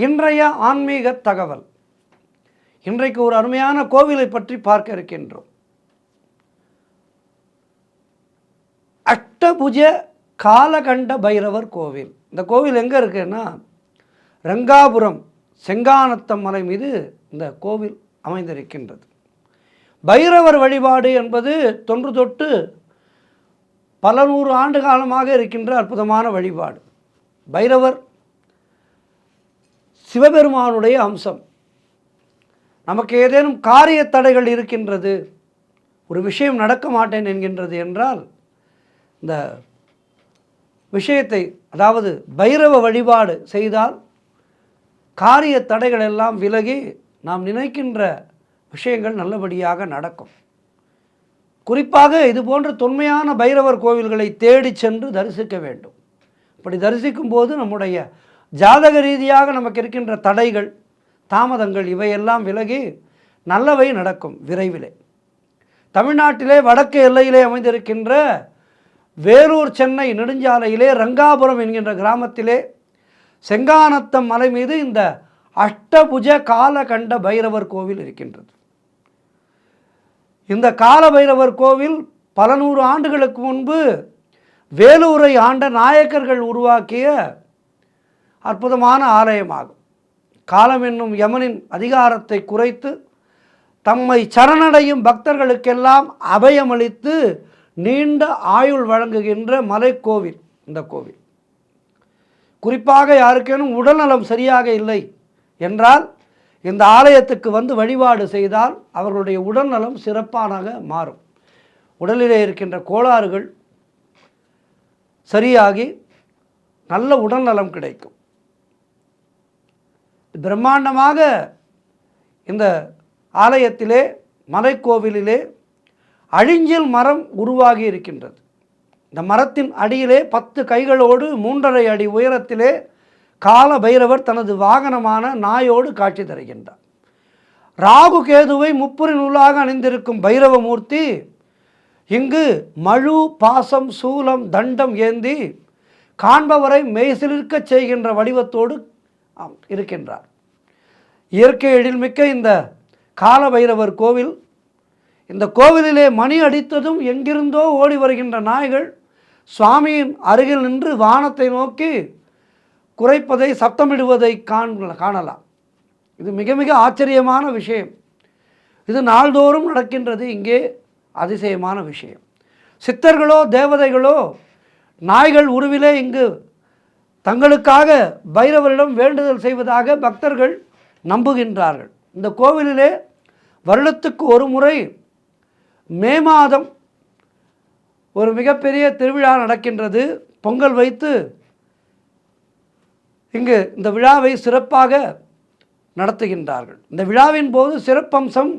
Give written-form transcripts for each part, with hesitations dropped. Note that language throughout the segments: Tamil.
இன்றைய ஆன்மீக தகவல். இன்றைக்கு ஒரு அருமையான கோவிலை பற்றி பார்க்க இருக்கின்றோம். அஷ்டபுஜ காலகண்ட பைரவர் கோவில். இந்த கோவில் எங்கே இருக்குன்னா ரங்காபுரம் செங்கானத்தம் மலை மீது இந்த கோவில் அமைந்திருக்கின்றது. பைரவர் வழிபாடு என்பது தொன்று தொட்டு பல நூறு ஆண்டு காலமாக இருக்கின்ற அற்புதமான வழிபாடு. பைரவர் சிவபெருமானுடைய அம்சம். நமக்கு ஏதேனும் காரிய தடைகள் இருக்கின்றது, ஒரு விஷயம் நடக்க மாட்டேன் என்கின்றது என்றால் இந்த விஷயத்தை, அதாவது பைரவ வழிபாடு செய்தால் காரிய தடைகள் எல்லாம் விலகி நாம் நினைக்கின்ற விஷயங்கள் நல்லபடியாக நடக்கும். குறிப்பாக இது போன்ற தொன்மையான பைரவர் கோவில்களை தேடி சென்று தரிசிக்க வேண்டும். அப்படி தரிசிக்கும் போது நம்முடைய ஜாதக ரீதியாக நமக்கு இருக்கின்ற தடைகள், தாமதங்கள் இவையெல்லாம் விலகி நல்லவை நடக்கும் விரைவிலே. தமிழ்நாட்டிலே வடக்கு எல்லையிலே அமைந்திருக்கின்ற வேலூர் சென்னை நெடுஞ்சாலையிலே ரங்காபுரம் என்கின்ற கிராமத்திலே செங்கானத்தம் மலை மீது இந்த அஷ்டபுஜ காலகண்ட பைரவர் கோவில் இருக்கின்றது. இந்த கால பைரவர் கோவில் பல நூறு ஆண்டுகளுக்கு முன்பு வேலூரை ஆண்ட நாயக்கர்கள் உருவாக்கிய அற்புதமான ஆலயமாகும். காலம் என்னும் யமனின் அதிகாரத்தை குறைத்து தம்மை சரணடையும் பக்தர்களுக்கெல்லாம் அபயமளித்து நீண்ட ஆயுள் வழங்குகின்ற மலைக்கோவில் இந்த கோவில். குறிப்பாக யாருக்கேனும் உடல்நலம் சரியாக இல்லை என்றால் இந்த ஆலயத்துக்கு வந்து வழிபாடு செய்தால் அவர்களுடைய உடல்நலம் சிறப்பாக மாறும். உடலிலே இருக்கின்ற கோளாறுகள் சரியாகி நல்ல உடல்நலம் கிடைக்கும். பிரம்மாண்டமாக இந்த ஆலயத்திலே மலைக்கோவிலிலே அழிஞ்சில் மரம் உருவாகி இருக்கின்றது. இந்த மரத்தின் அடியிலே 10 கைகளோடு 3.5 அடி உயரத்திலே கால பைரவர் தனது வாகனமான நாயோடு காட்சி தருகின்றார். ராகு கேதுவை முப்புரி நூலாக அணிந்திருக்கும் பைரவமூர்த்தி இங்கு மழு, பாசம், சூலம், தண்டம் ஏந்தி காண்பவரை மெய்சிலிர்க்க செய்கின்ற வடிவத்தோடு இருக்கின்றார். இயற்கை எழில்மிக்க இந்த கால பைரவர் கோவில், இந்த கோவிலிலே மணி அடித்ததும் எங்கிருந்தோ ஓடி வருகின்ற நாய்கள் சுவாமியின் அருகில் நின்று வானத்தை நோக்கி குறைப்பதை, சத்தமிடுவதை காணலாம். இது மிக மிக ஆச்சரியமான விஷயம். இது நாள்தோறும் நடக்கின்றது. இங்கே அதிசயமான விஷயம். சித்தர்களோ தேவதைகளோ நாய்கள் உருவிலே இங்கு தங்களுக்காக பைரவரிடம் வேண்டுதல் செய்வதாக பக்தர்கள் நம்புகின்றார்கள். இந்த கோவிலிலே வருடத்துக்கு ஒரு முறை மே மாதம் ஒரு மிகப்பெரிய திருவிழா நடக்கின்றது. பொங்கல் வைத்து இங்கு இந்த விழாவை சிறப்பாக நடத்துகின்றார்கள். இந்த விழாவின் போது சிறப்பம்சம்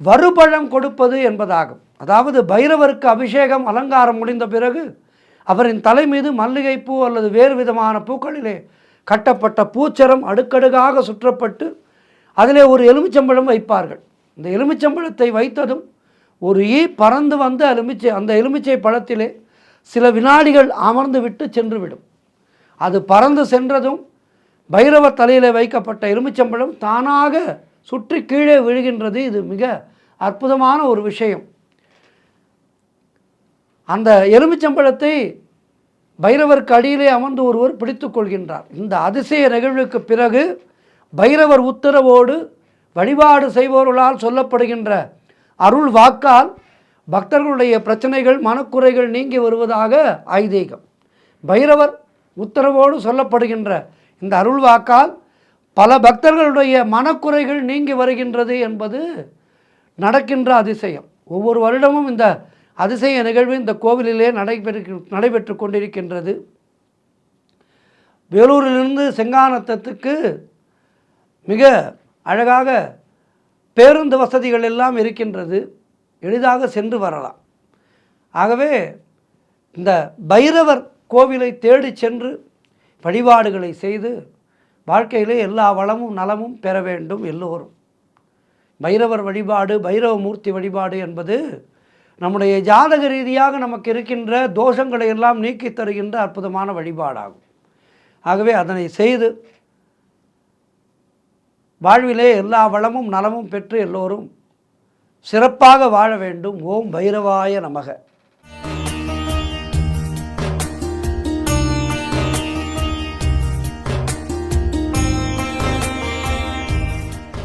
வருபழம் கொடுப்பது என்பதாகும். அதாவது பைரவருக்கு அபிஷேகம் அலங்காரம் முடிந்த பிறகு அவரின் தலை மீது மல்லிகைப்பூ அல்லது வேறு விதமான பூக்களிலே கட்டப்பட்ட பூச்சரம் அடுக்கடுக்காக சுற்றப்பட்டு அதிலே ஒரு எலுமிச்சம்பழம் வைப்பார்கள். இந்த எலுமிச்சம்பழத்தை வைத்ததும் ஒரு ஈ பறந்து வந்து அந்த எலுமிச்சை பழத்திலே சில வினாடிகள் அமர்ந்து விட்டு சென்றுவிடும். அது பறந்து சென்றதும் பைரவ தலையிலே வைக்கப்பட்ட எலுமிச்சம்பழம் தானாக சுற்றி கீழே விழுகின்றது. இது மிக அற்புதமான ஒரு விஷயம். அந்த எலுமிச்சம்பழத்தை பைரவருக்கு அடியிலே அமர்ந்து ஒருவர் பிடித்து கொள்கின்றார். இந்த அதிசய நிகழ்வுக்கு பிறகு பைரவர் உத்தரவோடு வழிபாடு செய்பவர்களால் சொல்லப்படுகின்ற அருள் வாக்கால் பக்தர்களுடைய பிரச்சனைகள், மனக்குறைகள் நீங்கி வருவதாக ஐதீகம். பைரவர் உத்தரவோடு சொல்லப்படுகின்ற இந்த அருள் வாக்கால் பல பக்தர்களுடைய மனக்குறைகள் நீங்கி வருகின்றது என்பது நடக்கின்ற அதிசயம். ஒவ்வொரு வருடமும் இந்த அதிசய நிகழ்வு இந்த கோவிலிலே நடைபெற்று கொண்டிருக்கின்றது. வேலூரிலிருந்து செங்கானத்தத்துக்கு மிக அழகாக பேருந்து வசதிகள் எல்லாம் இருக்கின்றது. எளிதாக சென்று வரலாம். ஆகவே இந்த பைரவர் கோவிலை தேடி சென்று வழிபாடுகளை செய்து வாழ்க்கையிலே எல்லா வளமும் நலமும் பெற வேண்டும் எல்லோரும். பைரவர் வழிபாடு, பைரவமூர்த்தி வழிபாடு என்பது நம்முடைய ஜாதக ரீதியாக நமக்கு இருக்கின்ற தோஷங்களை எல்லாம் நீக்கி தருகின்ற அற்புதமான வழிபாடாகும். ஆகவே அதனை செய்து வாழ்விலே எல்லா வளமும் நலமும் பெற்று எல்லோரும் சிறப்பாக வாழ வேண்டும். ஓம் பைரவாய நமக.